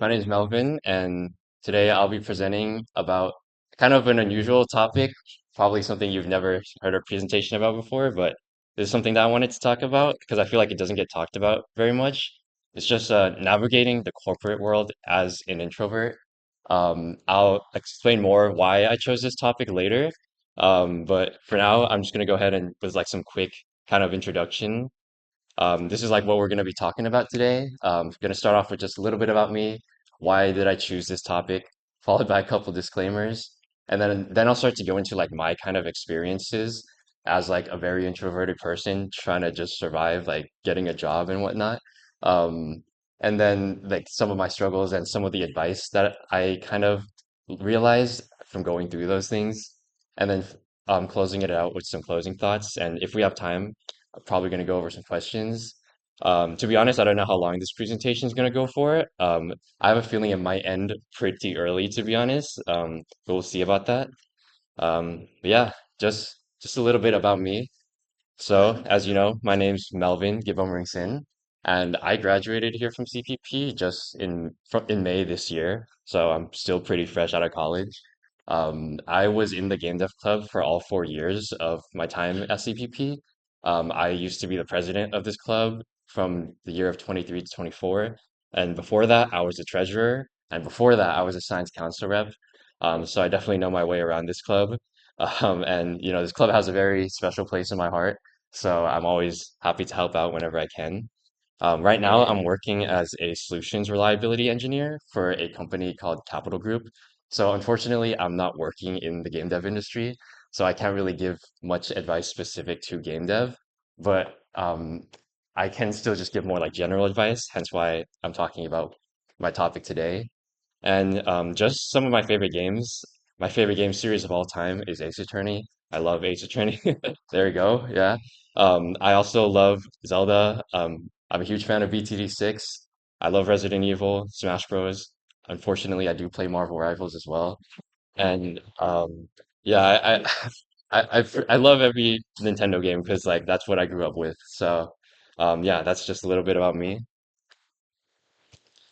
My name is Melvin, and today I'll be presenting about kind of an unusual topic, probably something you've never heard a presentation about before, but this is something that I wanted to talk about because I feel like it doesn't get talked about very much. It's just navigating the corporate world as an introvert. I'll explain more why I chose this topic later, but for now, I'm just going to go ahead and with like some quick kind of introduction. This is like what we're going to be talking about today. Going to start off with just a little bit about me. Why did I choose this topic? Followed by a couple disclaimers, and then I'll start to go into like my kind of experiences as like a very introverted person trying to just survive, like getting a job and whatnot. Um, and then like some of my struggles and some of the advice that I kind of realized from going through those things, and then closing it out with some closing thoughts. And if we have time, I'm probably going to go over some questions. To be honest, I don't know how long this presentation is going to go for. I have a feeling it might end pretty early, to be honest. But we'll see about that. But yeah, just a little bit about me. So, as you know, my name's Melvin Gibomringson, and I graduated here from CPP just in May this year. So I'm still pretty fresh out of college. I was in the game dev club for all 4 years of my time at CPP. I used to be the president of this club from the year of 23 to 24, and before that, I was the treasurer, and before that, I was a science council rep. So I definitely know my way around this club. And this club has a very special place in my heart. So I'm always happy to help out whenever I can. Right now, I'm working as a solutions reliability engineer for a company called Capital Group. So unfortunately, I'm not working in the game dev industry, so I can't really give much advice specific to game dev. But I can still just give more like general advice, hence why I'm talking about my topic today. And just some of my favorite games. My favorite game series of all time is Ace Attorney. I love Ace Attorney. There you go. Yeah. I also love Zelda. I'm a huge fan of BTD6. I love Resident Evil, Smash Bros. Unfortunately, I do play Marvel Rivals as well. And yeah, I love every Nintendo game because like that's what I grew up with. So yeah, that's just a little bit about me.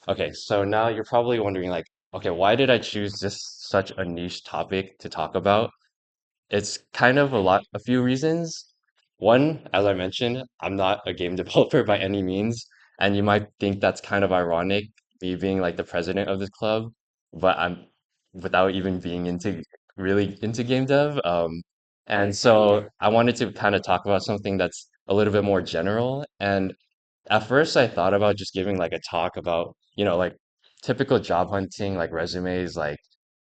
Okay, so now you're probably wondering like, okay, why did I choose this such a niche topic to talk about? It's kind of a few reasons. One, as I mentioned, I'm not a game developer by any means, and you might think that's kind of ironic, me being like the president of this club, but I'm without even being really into game dev. And so I wanted to kind of talk about something that's a little bit more general. And at first, I thought about just giving like a talk about, like typical job hunting, like resumes, like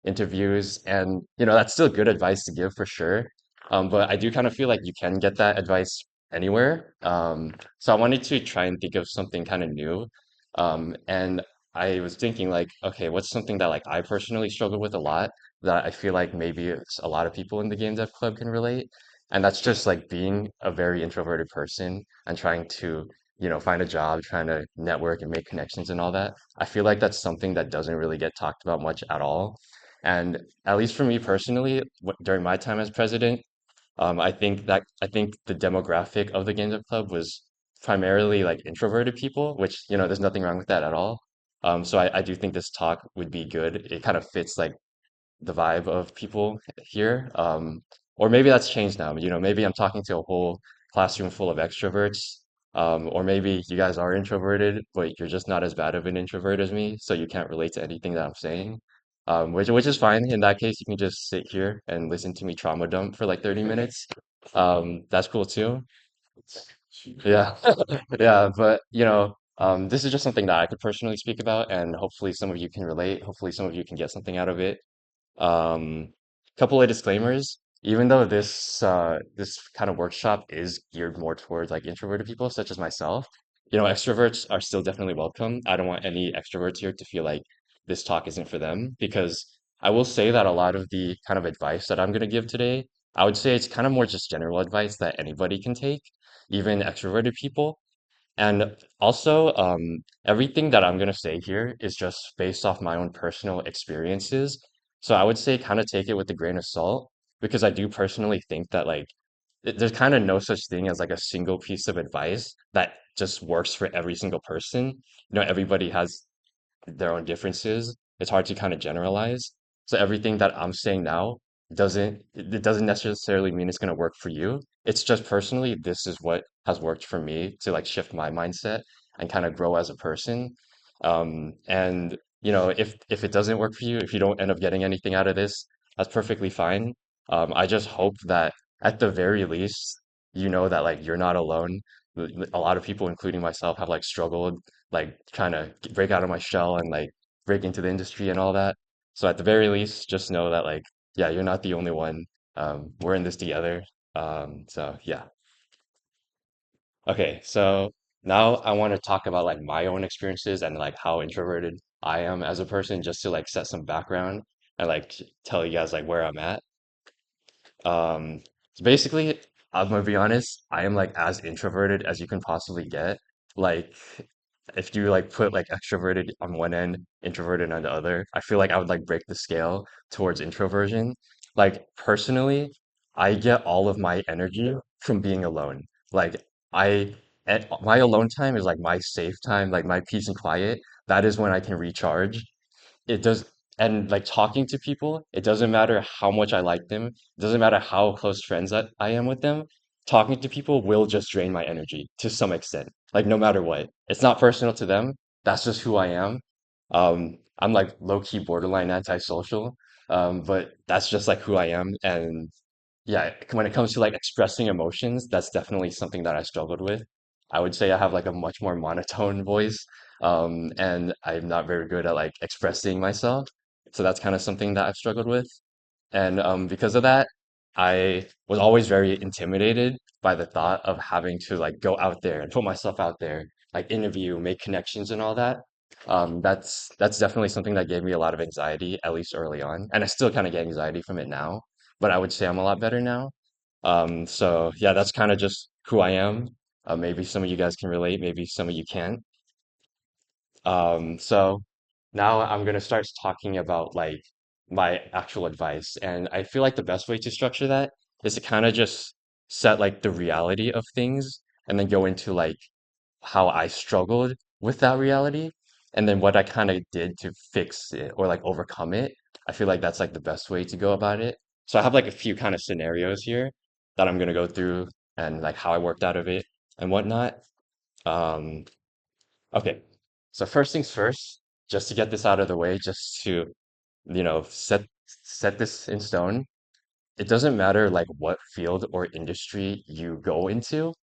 interviews, and that's still good advice to give for sure. But I do kind of feel like you can get that advice anywhere. So I wanted to try and think of something kind of new. And I was thinking like, okay, what's something that like I personally struggle with a lot that I feel like maybe a lot of people in the game dev club can relate. And that's just like being a very introverted person and trying to find a job, trying to network and make connections and all that. I feel like that's something that doesn't really get talked about much at all. And at least for me personally, during my time as president, I think the demographic of the Games Up Club was primarily like introverted people, which there's nothing wrong with that at all. So I do think this talk would be good. It kind of fits like the vibe of people here. Or maybe that's changed now. Maybe I'm talking to a whole classroom full of extroverts. Or maybe you guys are introverted, but you're just not as bad of an introvert as me, so you can't relate to anything that I'm saying. Which is fine. In that case, you can just sit here and listen to me trauma dump for like 30 minutes. That's cool too. Yeah. Yeah, but this is just something that I could personally speak about, and hopefully some of you can relate. Hopefully some of you can get something out of it. Um, Couple of disclaimers. Even though this kind of workshop is geared more towards like introverted people, such as myself, extroverts are still definitely welcome. I don't want any extroverts here to feel like this talk isn't for them, because I will say that a lot of the kind of advice that I'm going to give today, I would say it's kind of more just general advice that anybody can take, even extroverted people. And also, everything that I'm going to say here is just based off my own personal experiences. So I would say kind of take it with a grain of salt, because I do personally think that like there's kind of no such thing as like a single piece of advice that just works for every single person. Everybody has their own differences. It's hard to kind of generalize. So everything that I'm saying now it doesn't necessarily mean it's going to work for you. It's just personally, this is what has worked for me to like shift my mindset and kind of grow as a person. And you know, if it doesn't work for you, if you don't end up getting anything out of this, that's perfectly fine. I just hope that at the very least, you know that like you're not alone. A lot of people, including myself, have like struggled like trying to break out of my shell and like break into the industry and all that. So at the very least, just know that like, yeah, you're not the only one. We're in this together. So yeah. Okay, so now I want to talk about like my own experiences and like how introverted I am as a person, just to like set some background and like tell you guys like where I'm at. So basically, I'm gonna be honest, I am like as introverted as you can possibly get. Like, if you like put like extroverted on one end, introverted on the other, I feel like I would like break the scale towards introversion. Like, personally, I get all of my energy from being alone. Like, I, my alone time is like my safe time, like my peace and quiet. That is when I can recharge. It does, and like talking to people, it doesn't matter how much I like them, it doesn't matter how close friends that I am with them. Talking to people will just drain my energy to some extent, like no matter what. It's not personal to them. That's just who I am. I'm like low-key borderline antisocial, but that's just like who I am. And yeah, when it comes to like expressing emotions, that's definitely something that I struggled with. I would say I have like a much more monotone voice, and I'm not very good at like expressing myself. So that's kind of something that I've struggled with. And because of that, I was always very intimidated by the thought of having to like go out there and put myself out there, like interview, make connections and all that. That's definitely something that gave me a lot of anxiety, at least early on. And I still kind of get anxiety from it now, but I would say I'm a lot better now. So yeah, that's kind of just who I am. Maybe some of you guys can relate, maybe some of you can't. So now I'm gonna start talking about like my actual advice, and I feel like the best way to structure that is to kind of just set like the reality of things, and then go into like how I struggled with that reality, and then what I kind of did to fix it or like overcome it. I feel like that's like the best way to go about it. So I have like a few kind of scenarios here that I'm gonna go through and like how I worked out of it and whatnot. Um, Okay. So first things first, just to get this out of the way, just to, you know, set this in stone. It doesn't matter like what field or industry you go into,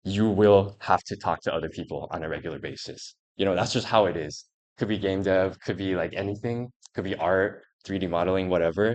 you will have to talk to other people on a regular basis. You know, that's just how it is. Could be game dev, could be like anything, could be art, 3D modeling, whatever.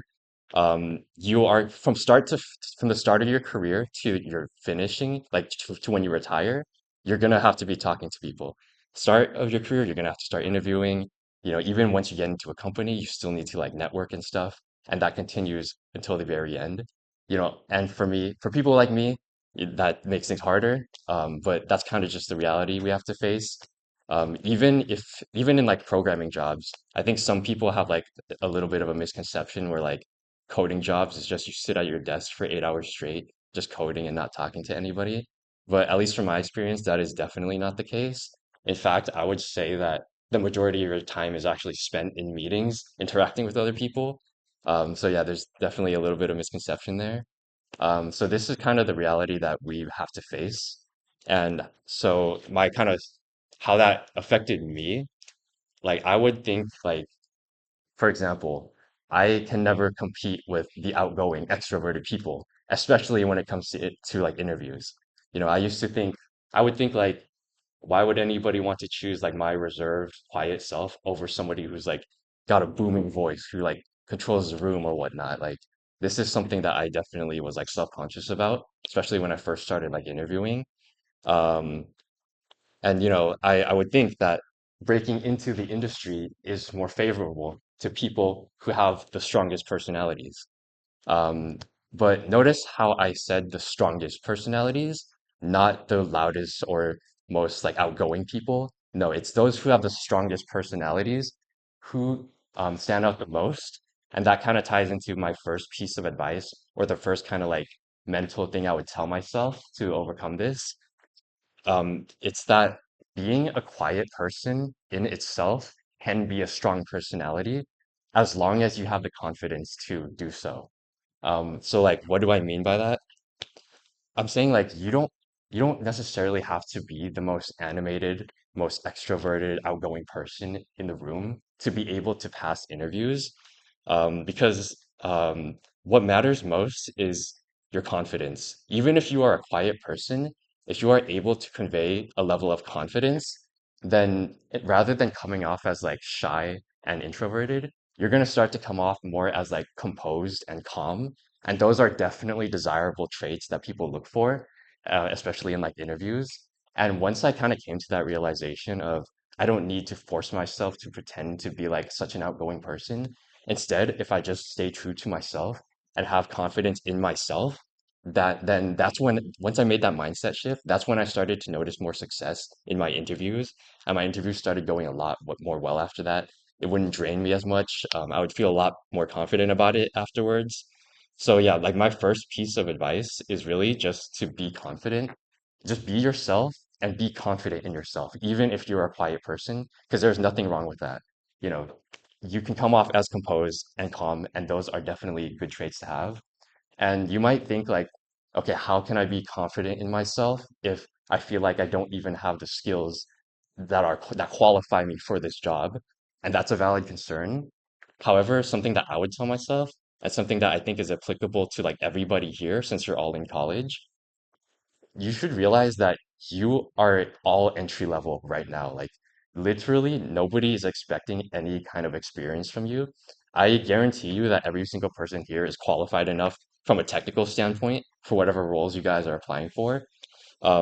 You are from the start of your career to your finishing, like to when you retire, you're gonna have to be talking to people. Start of your career, you're gonna have to start interviewing. You know, even once you get into a company, you still need to like network and stuff, and that continues until the very end. You know, and for me, for people like me, that makes things harder. But that's kind of just the reality we have to face. Even in like programming jobs, I think some people have like a little bit of a misconception where like coding jobs is just you sit at your desk for 8 hours straight, just coding and not talking to anybody. But at least from my experience, that is definitely not the case. In fact, I would say that the majority of your time is actually spent in meetings, interacting with other people. So yeah, there's definitely a little bit of misconception there. So this is kind of the reality that we have to face. And so my kind of how that affected me, like I would think like, for example, I can never compete with the outgoing, extroverted people, especially when it comes to like interviews. You know, I would think like, why would anybody want to choose like my reserved, quiet self over somebody who's like got a booming voice, who like controls the room or whatnot? Like, this is something that I definitely was like self-conscious about, especially when I first started like interviewing. Um, and you know, I would think that breaking into the industry is more favorable to people who have the strongest personalities. Um, but notice how I said the strongest personalities, not the loudest or most like outgoing people. No, it's those who have the strongest personalities who stand out the most. And that kind of ties into my first piece of advice, or the first kind of like mental thing I would tell myself to overcome this. It's that being a quiet person in itself can be a strong personality as long as you have the confidence to do so. So like, what do I mean by that? I'm saying like you don't necessarily have to be the most animated, most extroverted, outgoing person in the room to be able to pass interviews. Because what matters most is your confidence. Even if you are a quiet person, if you are able to convey a level of confidence, then rather than coming off as like shy and introverted, you're going to start to come off more as like composed and calm. And those are definitely desirable traits that people look for, especially in like interviews. And once I kind of came to that realization of I don't need to force myself to pretend to be like such an outgoing person. Instead, if I just stay true to myself and have confidence in myself, that's when once I made that mindset shift, that's when I started to notice more success in my interviews. And my interviews started going a lot more well after that. It wouldn't drain me as much. I would feel a lot more confident about it afterwards. So yeah, like my first piece of advice is really just to be confident. Just be yourself and be confident in yourself, even if you're a quiet person, because there's nothing wrong with that. You know, you can come off as composed and calm, and those are definitely good traits to have. And you might think like, okay, how can I be confident in myself if I feel like I don't even have the skills that qualify me for this job? And that's a valid concern. However, something that I would tell myself, and something that I think is applicable to like everybody here since you're all in college, you should realize that you are all entry level right now. Like literally nobody is expecting any kind of experience from you. I guarantee you that every single person here is qualified enough from a technical standpoint for whatever roles you guys are applying for.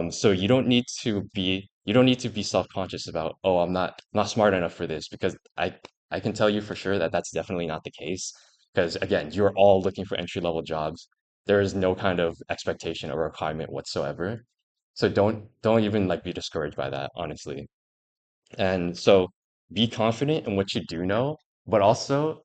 So you don't need to be self-conscious about, oh, I'm not smart enough for this because I can tell you for sure that that's definitely not the case. Because again, you're all looking for entry-level jobs. There is no kind of expectation or requirement whatsoever. So don't even like be discouraged by that, honestly. And so be confident in what you do know, but also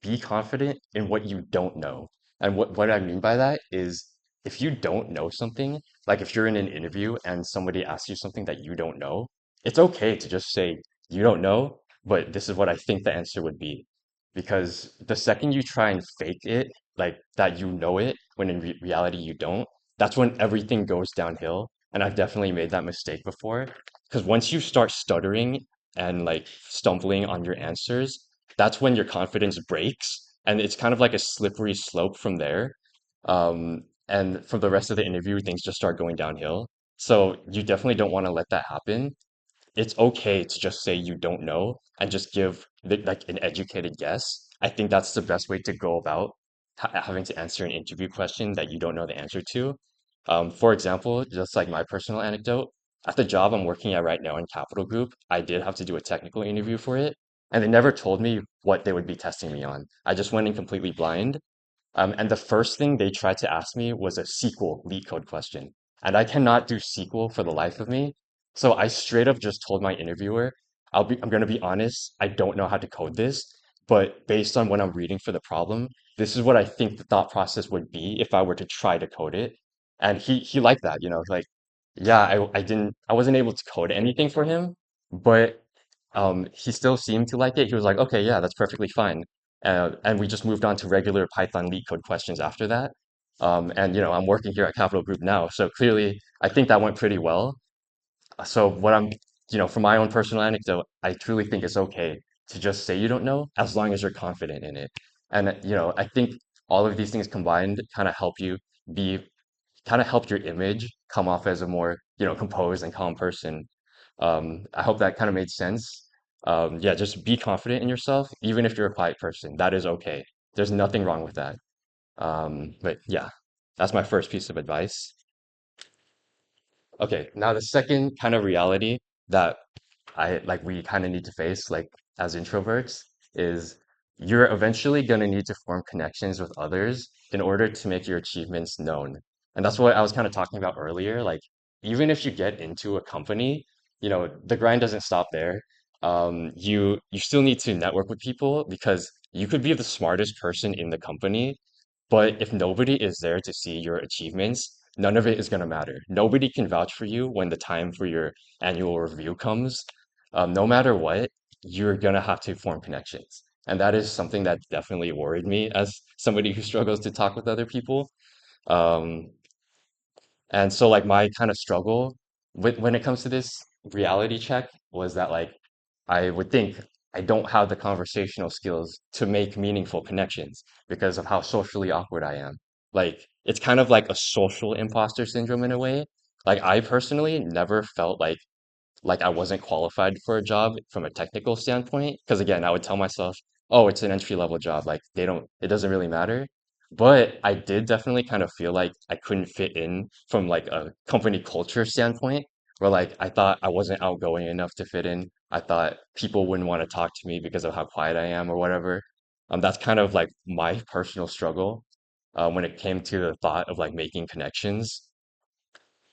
be confident in what you don't know. And what I mean by that is if you don't know something, like if you're in an interview and somebody asks you something that you don't know, it's okay to just say, you don't know, but this is what I think the answer would be. Because the second you try and fake it, like that you know it, when in reality you don't, that's when everything goes downhill. And I've definitely made that mistake before. Because once you start stuttering and like stumbling on your answers, that's when your confidence breaks and it's kind of like a slippery slope from there. And for the rest of the interview, things just start going downhill. So you definitely don't want to let that happen. It's okay to just say you don't know and just give like an educated guess. I think that's the best way to go about having to answer an interview question that you don't know the answer to. For example, just like my personal anecdote, at the job I'm working at right now in Capital Group, I did have to do a technical interview for it, and they never told me what they would be testing me on. I just went in completely blind. And the first thing they tried to ask me was a SQL leak code question. And I cannot do SQL for the life of me. So I straight up just told my interviewer, I'm going to be honest, I don't know how to code this, but based on what I'm reading for the problem, this is what I think the thought process would be if I were to try to code it. And he liked that, like, yeah, I wasn't able to code anything for him, but he still seemed to like it. He was like, okay, yeah, that's perfectly fine. And we just moved on to regular Python leak code questions after that. And I'm working here at Capital Group now, so clearly I think that went pretty well. So from my own personal anecdote, I truly think it's okay to just say you don't know as long as you're confident in it. And I think all of these things combined be kind of help your image come off as a more, composed and calm person. I hope that kind of made sense. Yeah, just be confident in yourself, even if you're a quiet person. That is okay. There's nothing wrong with that. But yeah, that's my first piece of advice. Okay, now the second kind of reality that we kind of need to face as introverts is you're eventually going to need to form connections with others in order to make your achievements known. And that's what I was kind of talking about earlier. Like even if you get into a company, the grind doesn't stop there. You still need to network with people because you could be the smartest person in the company, but if nobody is there to see your achievements, none of it is going to matter. Nobody can vouch for you when the time for your annual review comes. No matter what. you're gonna have to form connections. And that is something that definitely worried me as somebody who struggles to talk with other people. Um, and so like my kind of struggle with when it comes to this reality check was that like I would think I don't have the conversational skills to make meaningful connections because of how socially awkward I am. Like it's kind of like a social imposter syndrome in a way. Like I personally never felt like I wasn't qualified for a job from a technical standpoint. Because again, I would tell myself, oh, it's an entry level job. Like it doesn't really matter. But I did definitely kind of feel like I couldn't fit in from like a company culture standpoint, where like I thought I wasn't outgoing enough to fit in. I thought people wouldn't want to talk to me because of how quiet I am or whatever. That's kind of like my personal struggle when it came to the thought of like making connections.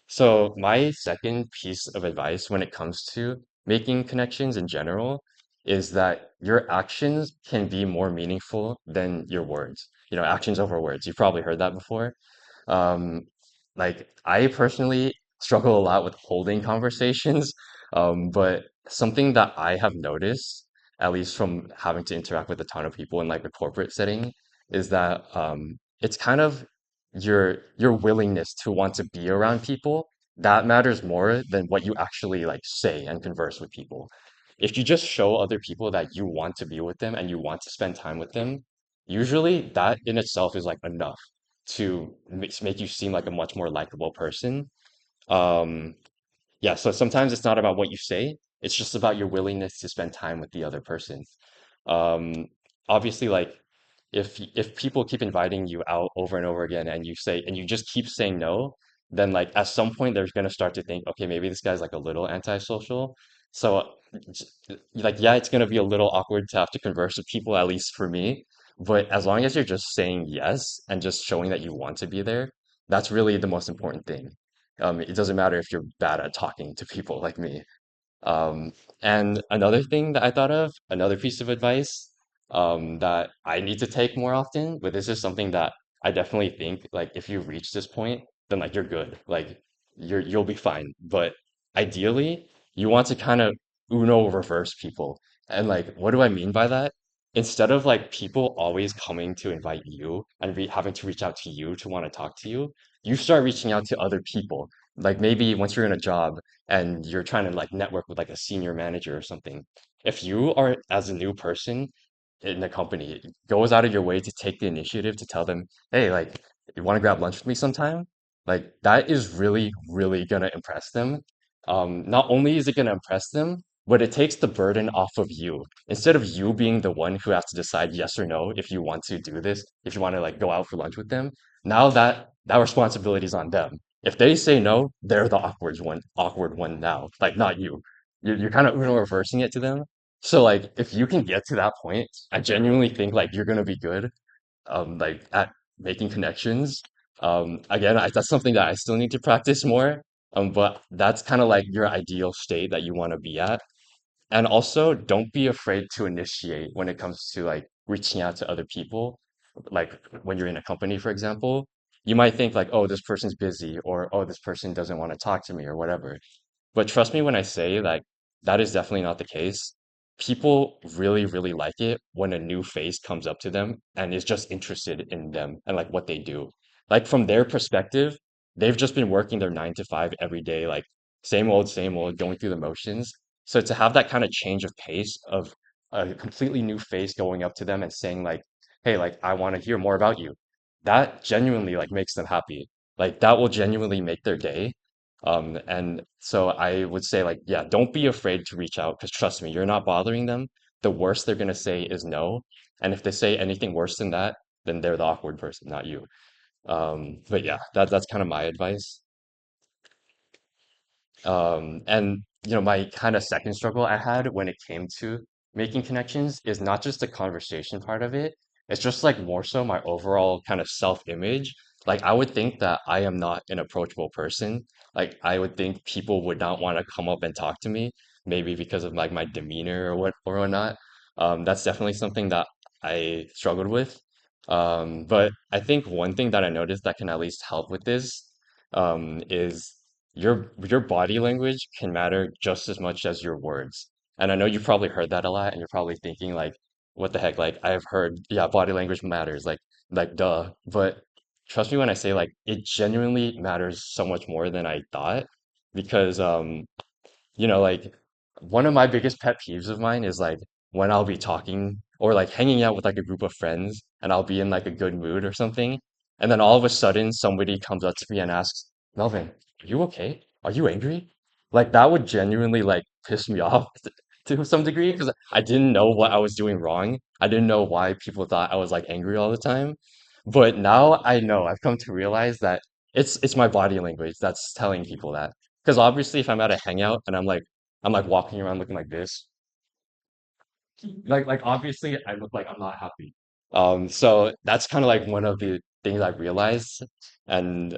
So my second piece of advice when it comes to making connections in general is that your actions can be more meaningful than your words. You know, actions over words. You've probably heard that before. Um, like I personally struggle a lot with holding conversations, but something that I have noticed, at least from having to interact with a ton of people in like a corporate setting, is that it's kind of your willingness to want to be around people that matters more than what you actually like say and converse with people. If you just show other people that you want to be with them and you want to spend time with them, usually that in itself is like enough to make you seem like a much more likable person. Um, yeah, so sometimes it's not about what you say, it's just about your willingness to spend time with the other person. Um, Obviously, like if people keep inviting you out over and over again and you just keep saying no, then like at some point they're gonna start to think, okay, maybe this guy's like a little antisocial. So like yeah, it's gonna be a little awkward to have to converse with people, at least for me. But as long as you're just saying yes and just showing that you want to be there, that's really the most important thing. It doesn't matter if you're bad at talking to people like me. Um, and another thing that I thought of, another piece of advice that I need to take more often, but this is something that I definitely think like if you reach this point, then like you're good. Like you'll be fine. But ideally, you want to kind of Uno reverse people. And like what do I mean by that? Instead of like people always coming to invite you and having to reach out to you to want to talk to you, you start reaching out to other people. Like maybe once you're in a job and you're trying to like network with like a senior manager or something, if you are as a new person in the company, it goes out of your way to take the initiative to tell them, hey, like you want to grab lunch with me sometime? Like that is really, really gonna impress them. Not only is it gonna impress them, but it takes the burden off of you. Instead of you being the one who has to decide yes or no if you want to do this, if you want to like go out for lunch with them, now that responsibility is on them. If they say no, they're the awkward one now, like not you. You're kind of Uno reversing it to them. So like if you can get to that point, I genuinely think like you're gonna be good like at making connections. Again, that's something that I still need to practice more. But that's kind of like your ideal state that you want to be at. And also, don't be afraid to initiate when it comes to like reaching out to other people. Like when you're in a company, for example, you might think like, oh, this person's busy, or oh, this person doesn't want to talk to me, or whatever. But trust me when I say like that is definitely not the case. People really, really like it when a new face comes up to them and is just interested in them and like what they do. Like from their perspective, they've just been working their 9 to 5 every day, like same old, going through the motions. So to have that kind of change of pace of a completely new face going up to them and saying like, hey, like I want to hear more about you, that genuinely like makes them happy. Like that will genuinely make their day. And so I would say like, yeah, don't be afraid to reach out because trust me, you're not bothering them. The worst they're gonna say is no. And if they say anything worse than that, then they're the awkward person, not you. But yeah, that's kind of my advice. And you know, my kind of second struggle I had when it came to making connections is not just the conversation part of it. It's just like more so my overall kind of self-image. Like I would think that I am not an approachable person. Like I would think people would not want to come up and talk to me, maybe because of like my demeanor or whatnot. That's definitely something that I struggled with. But I think one thing that I noticed that can at least help with this is your body language can matter just as much as your words. And I know you've probably heard that a lot, and you're probably thinking like, what the heck? Like I've heard, yeah, body language matters, like duh. But trust me when I say like it genuinely matters so much more than I thought because like one of my biggest pet peeves of mine is like when I'll be talking or like hanging out with like a group of friends and I'll be in like a good mood or something, and then all of a sudden somebody comes up to me and asks, Melvin, are you okay? Are you angry? Like that would genuinely like piss me off to some degree because I didn't know what I was doing wrong. I didn't know why people thought I was like angry all the time. But now I know, I've come to realize that it's my body language that's telling people that. Because obviously, if I'm at a hangout and I'm like walking around looking like this, like obviously I look like I'm not happy. So that's kind of like one of the things I realized, and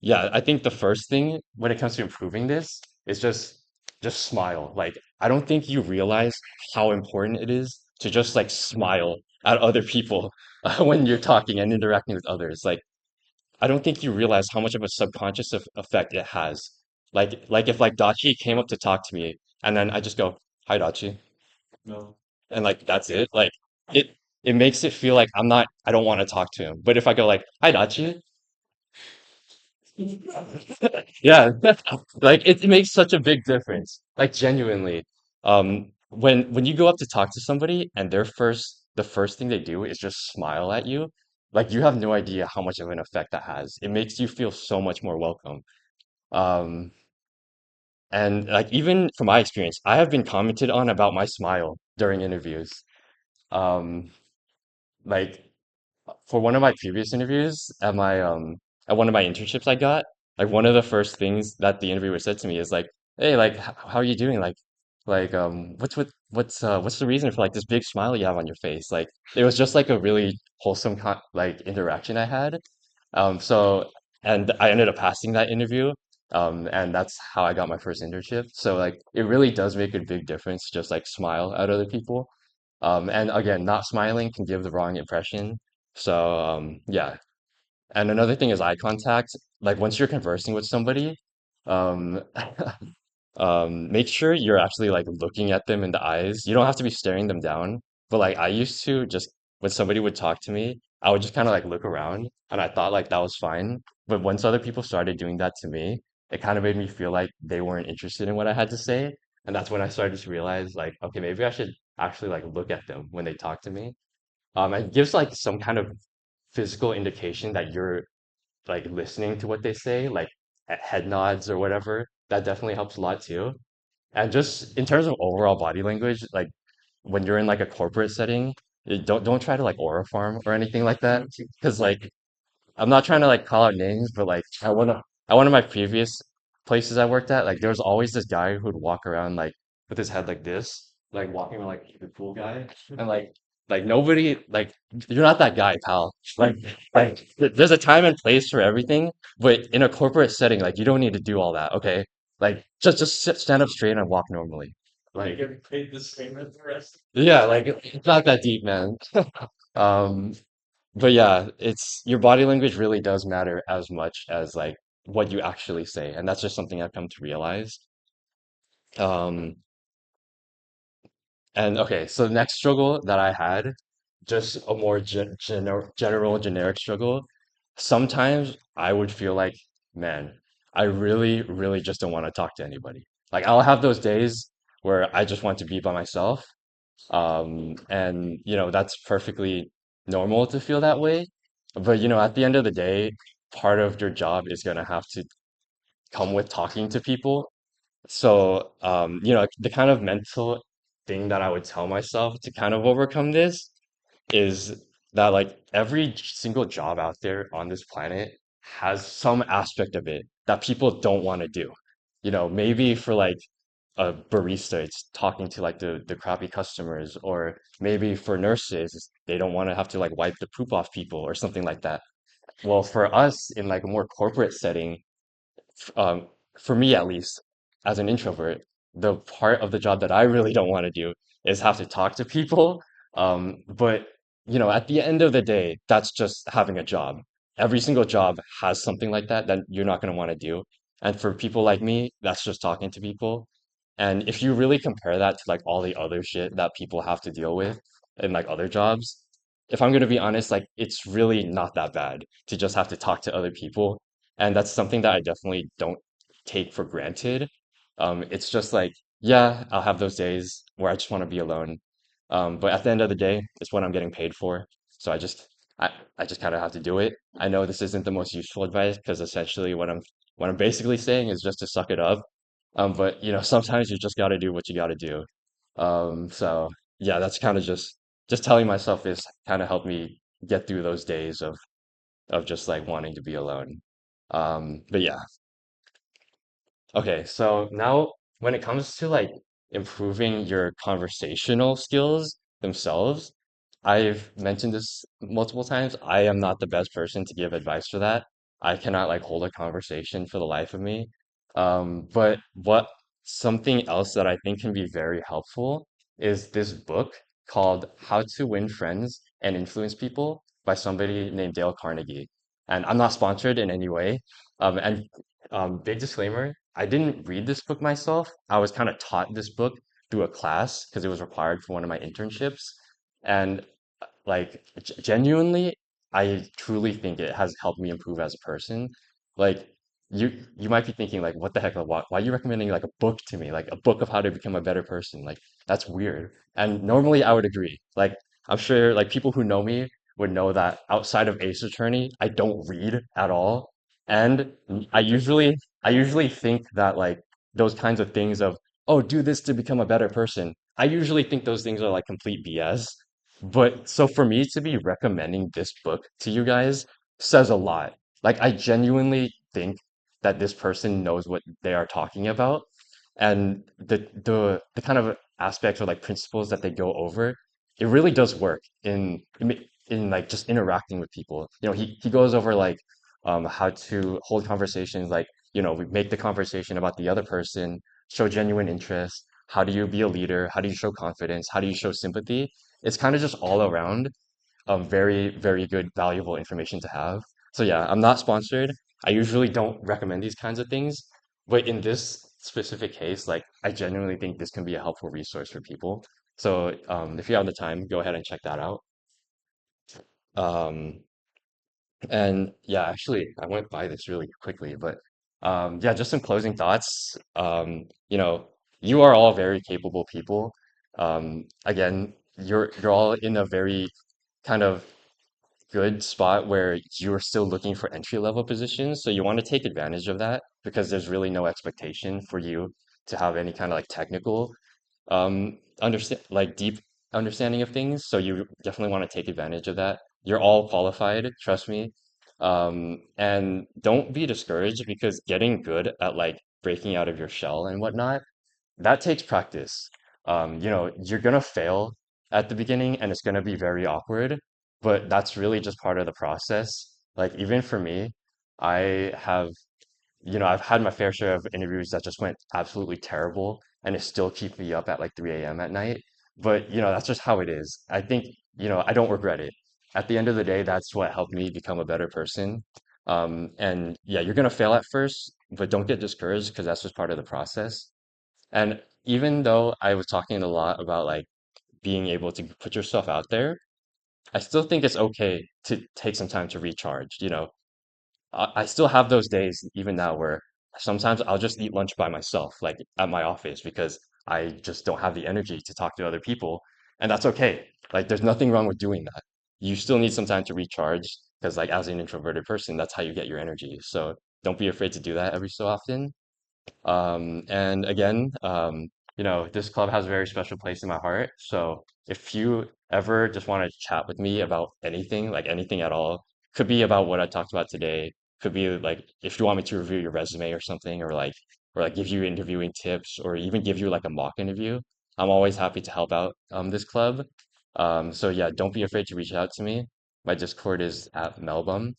yeah, I think the first thing when it comes to improving this is just smile. Like I don't think you realize how important it is to just like smile at other people when you're talking and interacting with others. Like I don't think you realize how much of a subconscious effect it has. Like if like Dachi came up to talk to me and then I just go, "Hi Dachi." No. And like that's it. Like it it makes it feel like I don't want to talk to him. But if I go like, "Hi Dachi." Yeah, like it makes such a big difference. Like genuinely. When you go up to talk to somebody and the first thing they do is just smile at you, like you have no idea how much of an effect that has. It makes you feel so much more welcome. Um, and like even from my experience, I have been commented on about my smile during interviews. Um, like for one of my previous interviews at one of my internships I got, like one of the first things that the interviewer said to me is like, "Hey, like how are you doing? What's the reason for like this big smile you have on your face?" Like it was just like a really wholesome like interaction I had. So and I ended up passing that interview. And that's how I got my first internship. So like it really does make a big difference to just like smile at other people. And again, not smiling can give the wrong impression. So yeah. And another thing is eye contact. Like once you're conversing with somebody, um, make sure you're actually like looking at them in the eyes. You don't have to be staring them down. But like I used to just when somebody would talk to me, I would just kind of like look around and I thought like that was fine. But once other people started doing that to me, it kind of made me feel like they weren't interested in what I had to say. And that's when I started to realize like, okay, maybe I should actually like look at them when they talk to me. It gives like some kind of physical indication that you're like listening to what they say, like head nods or whatever. That definitely helps a lot too. And just in terms of overall body language, like when you're in like a corporate setting, don't try to like aura farm or anything like that. Because like I'm not trying to like call out names, but like at one of my previous places I worked at, like there was always this guy who'd walk around like with his head like this, like walking around like the cool guy, and like nobody like you're not that guy, pal. Like there's a time and place for everything, but in a corporate setting, like you don't need to do all that, okay? Like stand up straight and walk normally. Like getting paid the same as the rest. Yeah, like it's not that deep, man. Um, but yeah, it's your body language really does matter as much as like what you actually say, and that's just something I've come to realize. Um, and okay, so the next struggle that I had, just a more general generic struggle. Sometimes I would feel like, man, I really, really just don't want to talk to anybody. Like I'll have those days where I just want to be by myself. And that's perfectly normal to feel that way. But at the end of the day, part of your job is gonna have to come with talking to people. So, the kind of mental thing that I would tell myself to kind of overcome this is that like every single job out there on this planet has some aspect of it that people don't want to do. Maybe for like a barista, it's talking to like the crappy customers, or maybe for nurses, they don't want to have to like wipe the poop off people or something like that. Well, for us in like a more corporate setting, um, for me at least, as an introvert, the part of the job that I really don't want to do is have to talk to people. But at the end of the day, that's just having a job. Every single job has something like that that you're not going to want to do. And for people like me, that's just talking to people. And if you really compare that to like all the other shit that people have to deal with in like other jobs, if I'm gonna be honest, like it's really not that bad to just have to talk to other people. And that's something that I definitely don't take for granted. It's just like, yeah, I'll have those days where I just want to be alone. But at the end of the day, it's what I'm getting paid for. So I just kind of have to do it. I know this isn't the most useful advice because essentially what I'm basically saying is just to suck it up. But you know, sometimes you just got to do what you got to do. So yeah, that's kind of just telling myself this kind of helped me get through those days of just like wanting to be alone. But yeah, okay, so now when it comes to like improving your conversational skills themselves, I've mentioned this multiple times. I am not the best person to give advice for that. I cannot like hold a conversation for the life of me. But what something else that I think can be very helpful is this book called How to Win Friends and Influence People by somebody named Dale Carnegie. And I'm not sponsored in any way. And big disclaimer, I didn't read this book myself. I was kind of taught this book through a class because it was required for one of my internships. And like genuinely, I truly think it has helped me improve as a person. Like you might be thinking like, what the heck? Like, why are you recommending like a book to me? Like a book of how to become a better person? Like that's weird. And normally I would agree. Like I'm sure like people who know me would know that outside of Ace Attorney, I don't read at all. And I usually think that like those kinds of things of, oh, do this to become a better person. I usually think those things are like complete BS. But so for me to be recommending this book to you guys says a lot. Like I genuinely think that this person knows what they are talking about, and the kind of aspects or like principles that they go over, it really does work in like just interacting with people. You know, he goes over like how to hold conversations, like you know, we make the conversation about the other person, show genuine interest. How do you be a leader? How do you show confidence? How do you show sympathy? It's kind of just all around very, very good, valuable information to have. So yeah, I'm not sponsored. I usually don't recommend these kinds of things, but in this specific case, like I genuinely think this can be a helpful resource for people. So if you have the time, go ahead and check that out. Um, and yeah, actually, I went by this really quickly, but yeah, just some closing thoughts. You know, you are all very capable people. Again, you're all in a very kind of good spot where you're still looking for entry level positions. So you want to take advantage of that because there's really no expectation for you to have any kind of like technical understand like deep understanding of things. So you definitely want to take advantage of that. You're all qualified, trust me. And don't be discouraged because getting good at like breaking out of your shell and whatnot, that takes practice. You know, you're gonna fail at the beginning and it's gonna be very awkward, but that's really just part of the process. Like even for me, I have, you know, I've had my fair share of interviews that just went absolutely terrible and it still keeps me up at like 3 a.m. at night. But, you know, that's just how it is. I think, you know, I don't regret it. At the end of the day, that's what helped me become a better person. And yeah, you're gonna fail at first, but don't get discouraged because that's just part of the process. And even though I was talking a lot about like being able to put yourself out there, I still think it's okay to take some time to recharge. You know, I still have those days even now where sometimes I'll just eat lunch by myself, like at my office, because I just don't have the energy to talk to other people. And that's okay. Like, there's nothing wrong with doing that. You still need some time to recharge because, like, as an introverted person, that's how you get your energy. So don't be afraid to do that every so often. And again, you know, this club has a very special place in my heart. So if you ever just want to chat with me about anything, like anything at all, could be about what I talked about today, could be like if you want me to review your resume or something, or like give you interviewing tips, or even give you like a mock interview. I'm always happy to help out this club. So yeah, don't be afraid to reach out to me. My Discord is at Melbum.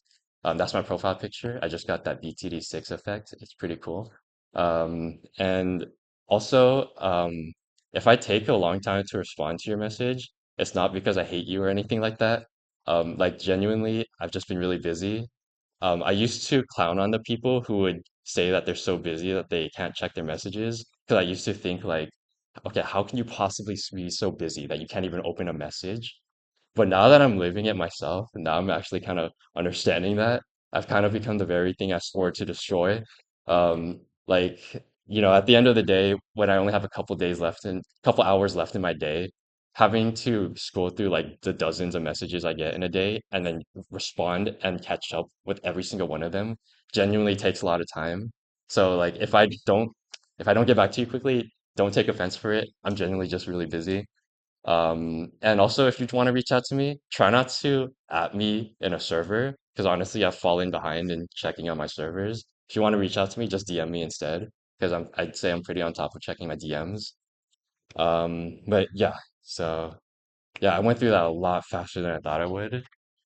That's my profile picture. I just got that BTD6 effect. It's pretty cool. And also, if I take a long time to respond to your message, it's not because I hate you or anything like that. Like genuinely, I've just been really busy. I used to clown on the people who would say that they're so busy that they can't check their messages. because I used to think like, okay, how can you possibly be so busy that you can't even open a message? But now that I'm living it myself, and now I'm actually kind of understanding that, I've kind of become the very thing I swore to destroy. Like, at the end of the day, when I only have a couple days left and couple hours left in my day, having to scroll through like the dozens of messages I get in a day and then respond and catch up with every single one of them genuinely takes a lot of time. So like if I don't get back to you quickly, don't take offense for it. I'm genuinely just really busy. And also, if you want to reach out to me, try not to at me in a server, because honestly, I've fallen behind in checking out my servers. If you want to reach out to me, just DM me instead, because I'd say I'm pretty on top of checking my DMs. But yeah, so yeah, I went through that a lot faster than I thought I would.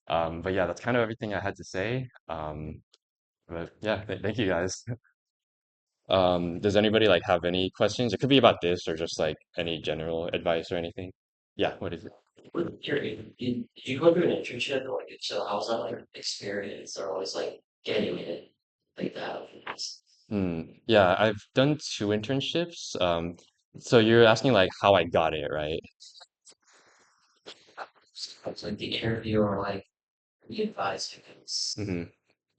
But yeah, that's kind of everything I had to say. But yeah, thank you guys. Does anybody like have any questions? It could be about this or just like any general advice or anything. Yeah, what is it? With your, did you go through an internship or like so how was that like experience or always like getting it like that? Yeah, I've done two internships. So you're asking like how I got it, right? It's like the interview or like the advice because hmm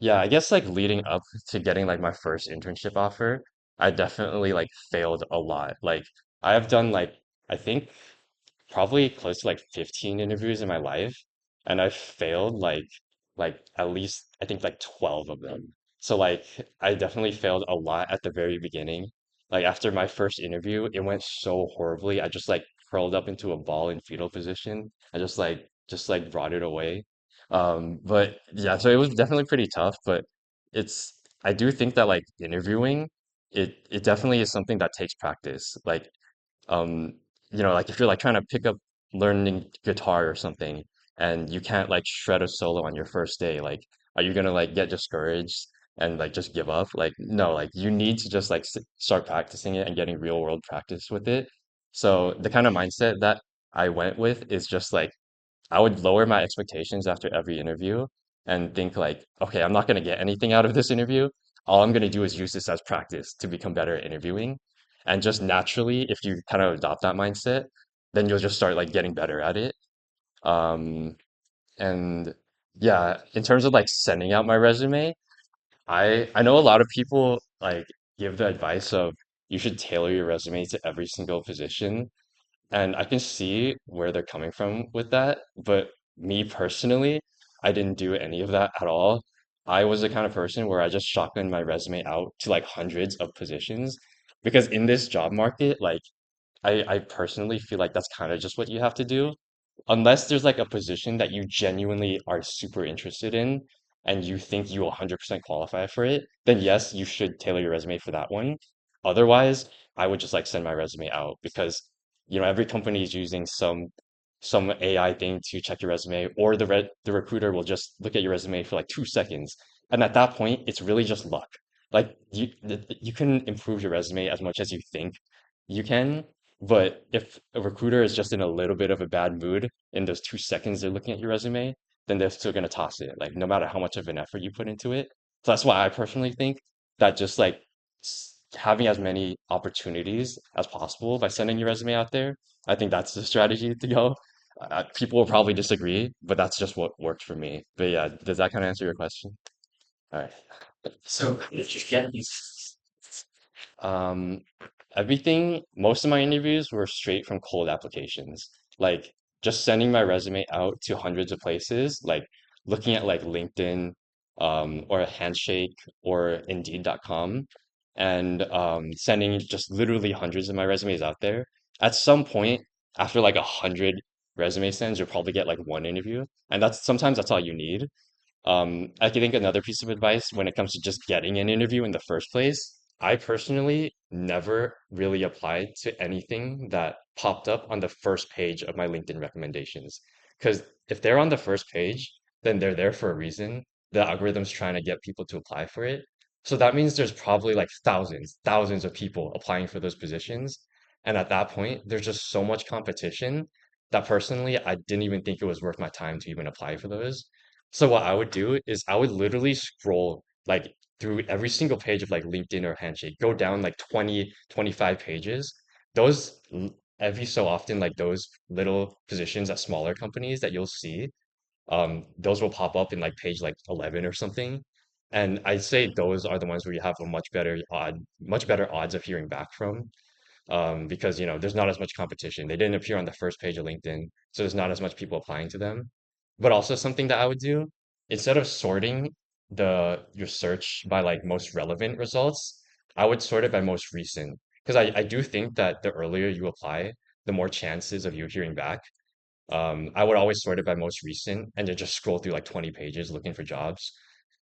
Yeah, I guess like leading up to getting like my first internship offer, I definitely like failed a lot. Like I've done like I think probably close to like 15 interviews in my life, and I've failed like at least I think like 12 of them. So like I definitely failed a lot at the very beginning. Like after my first interview, it went so horribly. I just like curled up into a ball in fetal position. I just like rotted away. But yeah, so it was definitely pretty tough, but it's I do think that like interviewing, it definitely is something that takes practice. Um, like if you're like trying to pick up learning guitar or something and you can't like shred a solo on your first day, like are you gonna like get discouraged and like just give up? Like no, like you need to just like start practicing it and getting real world practice with it. So the kind of mindset that I went with is just like I would lower my expectations after every interview and think like, okay, I'm not going to get anything out of this interview. All I'm going to do is use this as practice to become better at interviewing. And just naturally, if you kind of adopt that mindset, then you'll just start like getting better at it. Um, and yeah, in terms of like sending out my resume, I know a lot of people like give the advice of you should tailor your resume to every single position. And I can see where they're coming from with that, but me personally, I didn't do any of that at all. I was the kind of person where I just shotgun my resume out to like hundreds of positions because in this job market, like I personally feel like that's kind of just what you have to do. Unless there's like a position that you genuinely are super interested in and you think you 100% qualify for it, then yes, you should tailor your resume for that one. Otherwise, I would just like send my resume out because every company is using some AI thing to check your resume, or the recruiter will just look at your resume for like 2 seconds. And at that point, it's really just luck. Like you can improve your resume as much as you think you can, but if a recruiter is just in a little bit of a bad mood in those 2 seconds they're looking at your resume, then they're still gonna toss it, like no matter how much of an effort you put into it. So that's why I personally think that just like having as many opportunities as possible by sending your resume out there, I think that's the strategy to go. People will probably disagree, but that's just what worked for me. But yeah, does that kind of answer your question? All right. so if you get these Um, most of my interviews were straight from cold applications. Like just sending my resume out to hundreds of places, like looking at like LinkedIn, or a Handshake or Indeed.com, and sending just literally hundreds of my resumes out there. At some point, after like 100 resume sends, you'll probably get like one interview, and that's all you need. I think another piece of advice when it comes to just getting an interview in the first place, I personally never really applied to anything that popped up on the first page of my LinkedIn recommendations. Because if they're on the first page, then they're there for a reason. The algorithm's trying to get people to apply for it. So that means there's probably like thousands of people applying for those positions. And at that point, there's just so much competition that personally, I didn't even think it was worth my time to even apply for those. So what I would do is I would literally scroll like through every single page of like LinkedIn or Handshake, go down like 20, 25 pages, those every so often, like those little positions at smaller companies that you'll see, those will pop up in like page like 11 or something. And I'd say those are the ones where you have a much better odds of hearing back from, because there's not as much competition. They didn't appear on the first page of LinkedIn, so there's not as much people applying to them. But also something that I would do, instead of sorting the your search by like most relevant results, I would sort it by most recent. Because I do think that the earlier you apply, the more chances of you hearing back. I would always sort it by most recent and then just scroll through like 20 pages looking for jobs.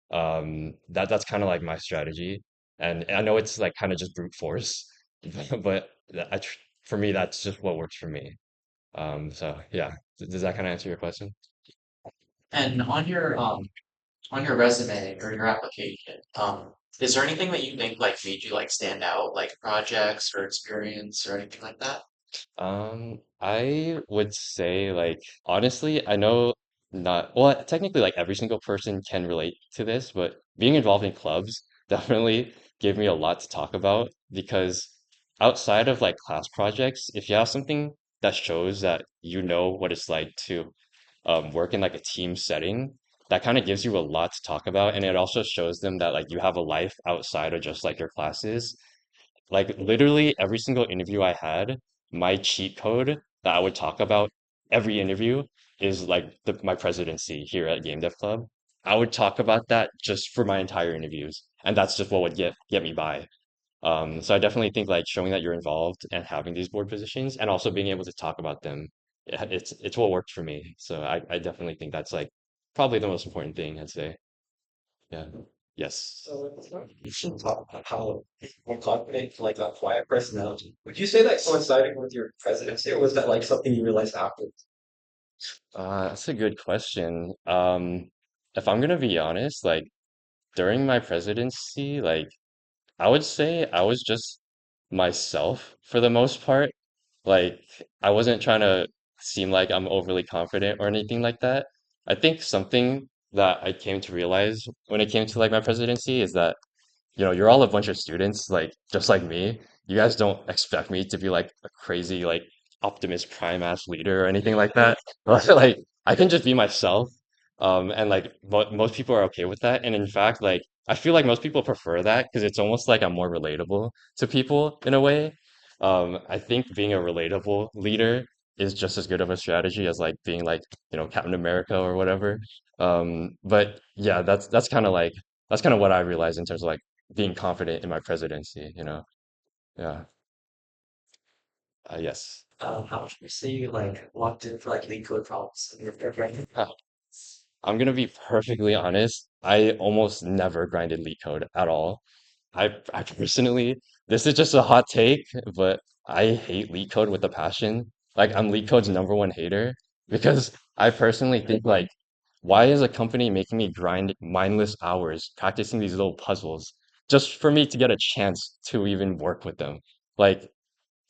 That's kind of like my strategy. And I know it's like kind of just brute force, but for me, that's just what works for me. So yeah, does that kind of answer your question? And on your resume or your application, is there anything that you think like made you like stand out, like projects or experience or anything like that? I would say like honestly, I know not well, technically like every single person can relate to this, but being involved in clubs definitely gave me a lot to talk about because outside of like class projects, if you have something that shows that you know what it's like to work in like a team setting, that kind of gives you a lot to talk about, and it also shows them that like you have a life outside of just like your classes. Like literally every single interview I had, my cheat code that I would talk about every interview is like my presidency here at Game Dev Club. I would talk about that just for my entire interviews, and that's just what would get me by. So I definitely think like showing that you're involved and having these board positions, and also being able to talk about them, it's what worked for me. So I definitely think that's like probably the most important thing I'd say. Yeah. Yes. So you should talk about how more confident, like a quiet personality. Would you say that coinciding with your presidency, or was that like something you realized after? That's a good question. If I'm gonna be honest, like during my presidency, like I would say I was just myself for the most part. Like I wasn't trying to seem like I'm overly confident or anything like that. I think something that I came to realize when it came to like my presidency is that you're all a bunch of students, like just like me. You guys don't expect me to be like a crazy, like Optimus Prime ass leader or anything like that. Like I can just be myself. And like most people are okay with that. And in fact, like I feel like most people prefer that because it's almost like I'm more relatable to people in a way. I think being a relatable leader is just as good of a strategy as like being like, Captain America or whatever. But yeah, that's kind of what I realized in terms of like being confident in my presidency. Yeah. Yes. How would you say you like walked in for like lead code problems in your preparation? Huh. I'm gonna be perfectly honest. I almost never grinded leak code at all. I personally, this is just a hot take, but I hate leak code with a passion. Like I'm leak code's number one hater because I personally think like, why is a company making me grind mindless hours practicing these little puzzles just for me to get a chance to even work with them? Like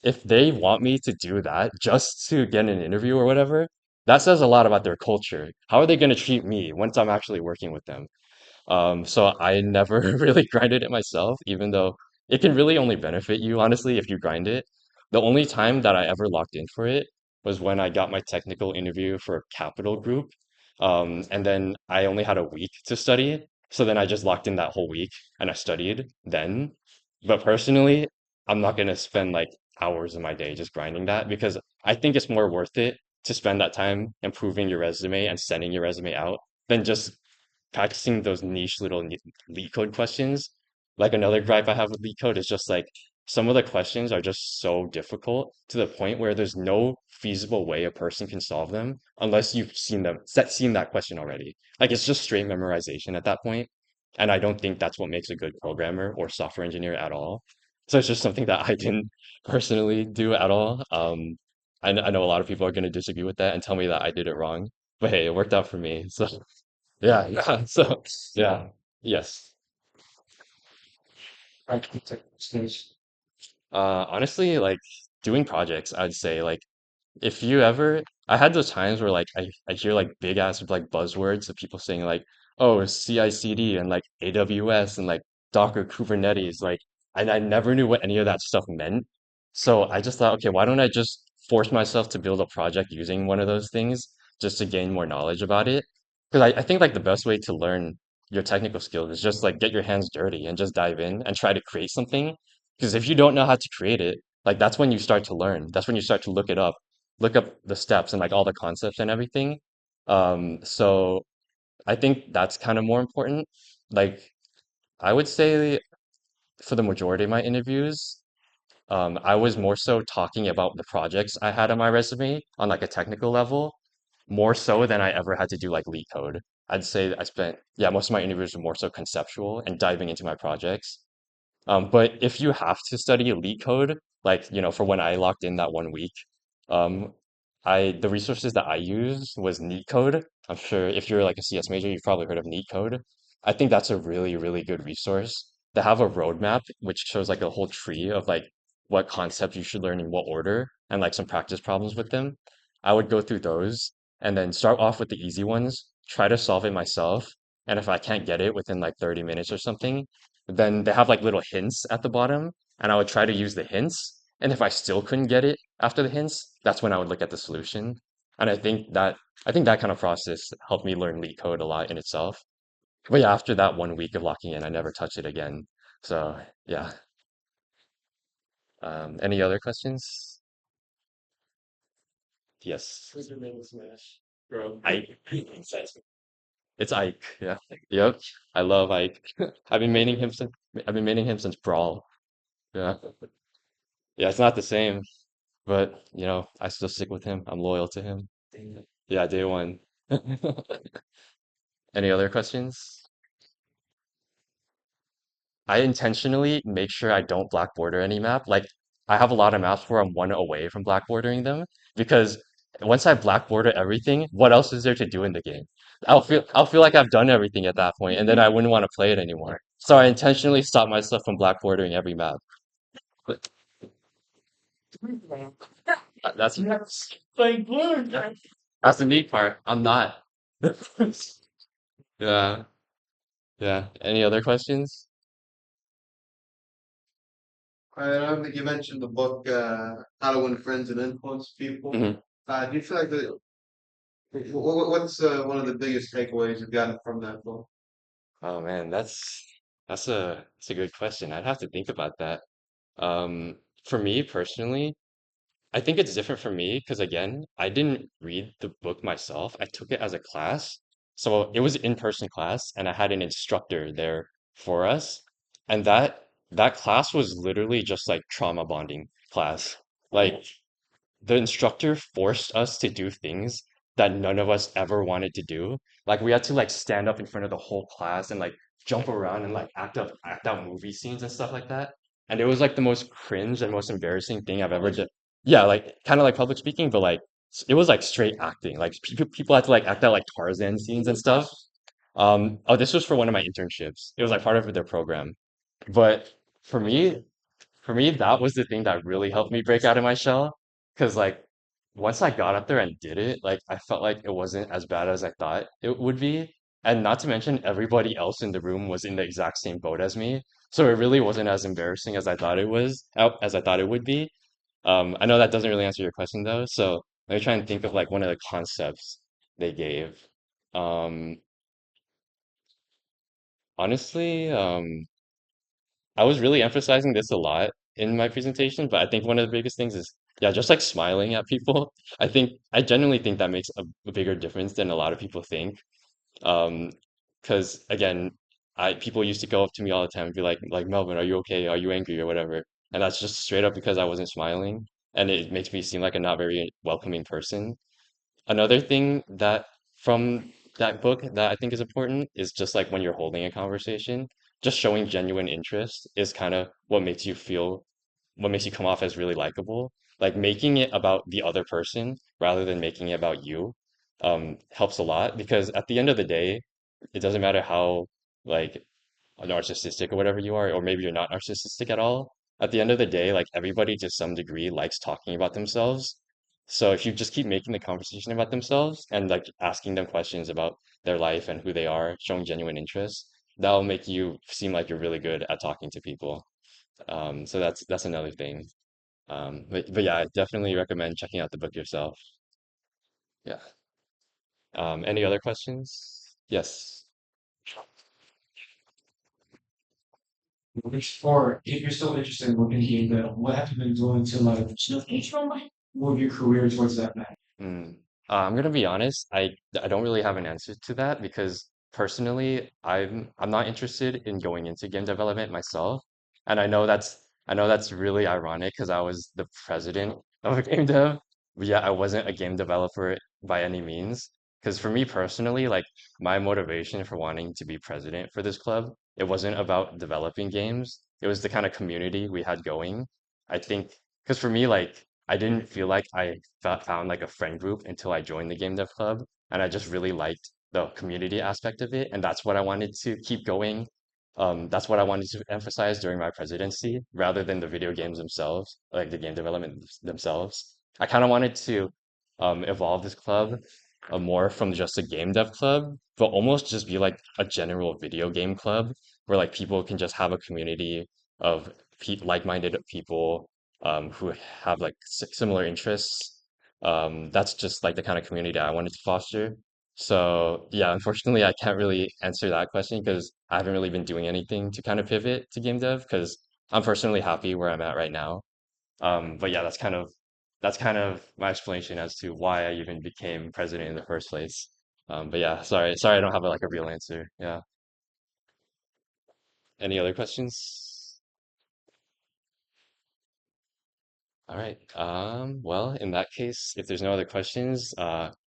if they want me to do that just to get an interview or whatever, that says a lot about their culture. How are they going to treat me once I'm actually working with them? So I never really grinded it myself, even though it can really only benefit you, honestly, if you grind it. The only time that I ever locked in for it was when I got my technical interview for Capital Group. And then I only had a week to study. So then I just locked in that whole week and I studied then. But personally, I'm not going to spend like hours of my day just grinding that because I think it's more worth it to spend that time improving your resume and sending your resume out than just practicing those niche little leak code questions. Like another gripe I have with leak code is just like some of the questions are just so difficult to the point where there's no feasible way a person can solve them unless you've seen that question already. Like it's just straight memorization at that point. And I don't think that's what makes a good programmer or software engineer at all. So it's just something that I didn't personally do at all. I know a lot of people are going to disagree with that and tell me that I did it wrong, but hey, it worked out for me. So yeah, yeah. So yeah, yes. Honestly, like doing projects, I'd say like if you ever, I had those times where like I hear like big ass like buzzwords of people saying like, oh, CI/CD and like AWS and like Docker, Kubernetes, like, and I never knew what any of that stuff meant. So I just thought, okay, why don't I just force myself to build a project using one of those things just to gain more knowledge about it? Because I think like the best way to learn your technical skills is just like get your hands dirty and just dive in and try to create something. Because if you don't know how to create it, like that's when you start to learn. That's when you start to look it up, look up the steps and like all the concepts and everything. So I think that's kind of more important. Like I would say for the majority of my interviews, I was more so talking about the projects I had on my resume on like a technical level, more so than I ever had to do like lead code. I'd say I spent, yeah, most of my interviews were more so conceptual and diving into my projects. But if you have to study elite code, like, for when I locked in that 1 week, um, the resources that I used was Neat Code. I'm sure if you're like a CS major, you've probably heard of Neat Code. I think that's a really, really good resource. They have a roadmap which shows like a whole tree of like what concepts you should learn in what order and like some practice problems with them. I would go through those and then start off with the easy ones, try to solve it myself. And if I can't get it within like 30 minutes or something, then they have like little hints at the bottom, and I would try to use the hints. And if I still couldn't get it after the hints, that's when I would look at the solution. And I think that kind of process helped me learn leak code a lot in itself. But yeah, after that 1 week of locking in, I never touched it again. So yeah. Any other questions? Yes. Who's your main Smash? Bro. Ike. It's Ike. Yeah. Yep. I love Ike. I've been maining him since Brawl. Yeah. Yeah, it's not the same. But, I still stick with him. I'm loyal to him. Yeah, day one. Any other questions? I intentionally make sure I don't black border any map. Like, I have a lot of maps where I'm one away from black bordering them because once I black border everything, what else is there to do in the game? I'll feel like I've done everything at that point, and then I wouldn't want to play it anymore. So I intentionally stop myself from black bordering every map. But that's that's the neat part. I'm not. Yeah. Yeah. Any other questions? I think you mentioned the book, How to Win Friends and Influence People. Mhm. Do you feel like what's one of the biggest takeaways you've gotten from that book? Oh man, that's a good question. I'd have to think about that. For me personally, I think it's different for me because again, I didn't read the book myself. I took it as a class. So it was an in-person class and I had an instructor there for us. And that class was literally just like trauma bonding class. Like the instructor forced us to do things that none of us ever wanted to do. Like we had to like stand up in front of the whole class and like jump around and like act out movie scenes and stuff like that. And it was like the most cringe and most embarrassing thing I've ever done. Yeah, like kind of like public speaking, but like it was like straight acting. Like people had to like act out like Tarzan scenes and stuff. Oh, this was for one of my internships. It was like part of their program. But for me, for me, that was the thing that really helped me break out of my shell. Because, like, once I got up there and did it, like, I felt like it wasn't as bad as I thought it would be. And not to mention, everybody else in the room was in the exact same boat as me. So it really wasn't as embarrassing as I thought it as I thought it would be. I know that doesn't really answer your question, though. So let me try and think of, like, one of the concepts they gave. Um, honestly, I was really emphasizing this a lot in my presentation, but I think one of the biggest things is, yeah, just like smiling at people. I genuinely think that makes a bigger difference than a lot of people think. Um, because again, people used to go up to me all the time and be like, Melvin, are you okay? Are you angry or whatever? And that's just straight up because I wasn't smiling, and it makes me seem like a not very welcoming person. Another thing that from that book that I think is important is just like when you're holding a conversation, just showing genuine interest is kind of what makes you come off as really likable. Like making it about the other person rather than making it about you, helps a lot because at the end of the day, it doesn't matter how like narcissistic or whatever you are, or maybe you're not narcissistic at all. At the end of the day, like everybody to some degree likes talking about themselves. So if you just keep making the conversation about themselves and like asking them questions about their life and who they are, showing genuine interest, that'll make you seem like you're really good at talking to people. So that's another thing. But yeah, I definitely recommend checking out the book yourself. Yeah. Any other questions? Yes. Or if you're still interested in working in the, what have you been doing to like move your career towards that path? Mm. I'm gonna be honest, I don't really have an answer to that because personally, I'm not interested in going into game development myself. And I know that's really ironic because I was the president of a game dev, but yeah, I wasn't a game developer by any means. Because for me personally, like my motivation for wanting to be president for this club, it wasn't about developing games. It was the kind of community we had going. I think because for me, like I didn't feel like I found like a friend group until I joined the game dev club, and I just really liked the community aspect of it, and that's what I wanted to keep going. That's what I wanted to emphasize during my presidency, rather than the video games themselves, like the game development themselves. I kind of wanted to evolve this club more from just a game dev club, but almost just be like a general video game club where like people can just have a community of like-minded people who have like similar interests. That's just like the kind of community I wanted to foster. So yeah, unfortunately, I can't really answer that question because I haven't really been doing anything to kind of pivot to game dev because I'm personally happy where I'm at right now. But yeah, that's kind of my explanation as to why I even became president in the first place. But yeah, sorry, I don't have like a real answer. Yeah. Any other questions? All right. Well, in that case, if there's no other questions,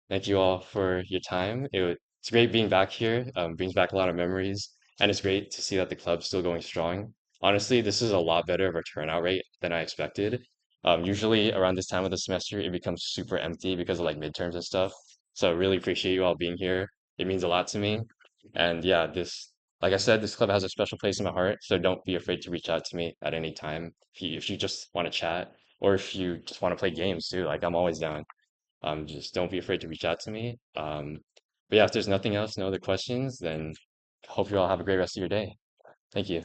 thank you all for your time. It's great being back here. Brings back a lot of memories, and it's great to see that the club's still going strong. Honestly, this is a lot better of a turnout rate than I expected. Usually around this time of the semester, it becomes super empty because of like midterms and stuff. So I really appreciate you all being here. It means a lot to me. And yeah, like I said, this club has a special place in my heart, so don't be afraid to reach out to me at any time if you just want to chat or if you just want to play games too, like I'm always down. Just don't be afraid to reach out to me. But yeah, if there's nothing else, no other questions, then hope you all have a great rest of your day. Thank you.